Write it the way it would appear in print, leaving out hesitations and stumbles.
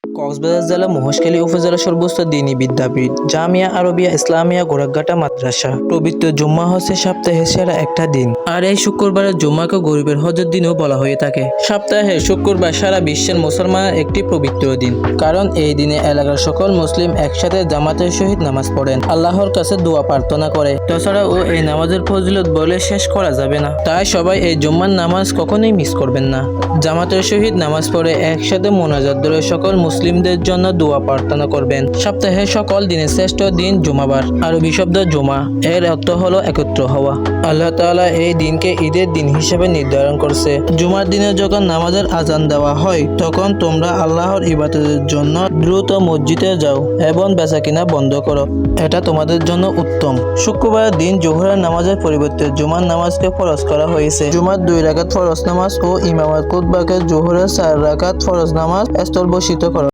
কক্সবাজার জেলা মহেশখালী উপজেলা সর্বোচ্চ দ্বীনী বিদ্যাপীঠ জামিয়া আরবিয়া ইসলামিয়া গোরাঘাটা মাদ্রাসা। পবিত্র জুম্মা হচ্ছে সপ্তাহের সেরা একটা দিন, আর এই শুক্রবারের জুম্মাকে গরিবের হজের দিনও বলা হয়ে থাকে। সপ্তাহের শুক্রবার সারা বিশ্বের মুসলমানের একটি পবিত্র দিন, কারণ এই দিনে এলাকার সকল মুসলিম একসাথে জামাতের সহিত নামাজ পড়েন, আল্লাহর কাছে দোয়া প্রার্থনা করে। তাছাড়াও এই নামাজের ফজিলত বলে শেষ করা যাবে না, তাই সবাই এই জুম্মার নামাজ কখনোই মিস করবেন না। জামাতের সহিত নামাজ পড়ে একসাথে মোনাজাত ধরে সকল মুসলিমদের জন্য দোয়া প্রার্থনা করবেন। সপ্তাহের সকল দিনের শ্রেষ্ঠ দিন জুমাবার। আরবি শব্দ জুমা এর অর্থ হলো একত্র হওয়া। আল্লাহ তাআলা এই দিনকে ঈদের দিন হিসেবে নির্ধারণ করছে। জুমার দিনে যখন নামাজের আজান দেওয়া হয় তখন তোমরা আল্লাহর ইবাদতের জন্য দ্রুত মসজিদে যাও এবং বেচাকিনা বন্ধ করো, এটা তোমাদের জন্য উত্তম। শুক্রবারের দিন জোহরের নামাজের পরিবর্তে জুমার নামাজকে ফরজ করা হয়েছে। জুমার 2 রাকাত ফরজ নামাজ ও ইমামাত খুতবাকে জোহরের 4 রাকাত ফরজ নামাজ স্থলবসিত করা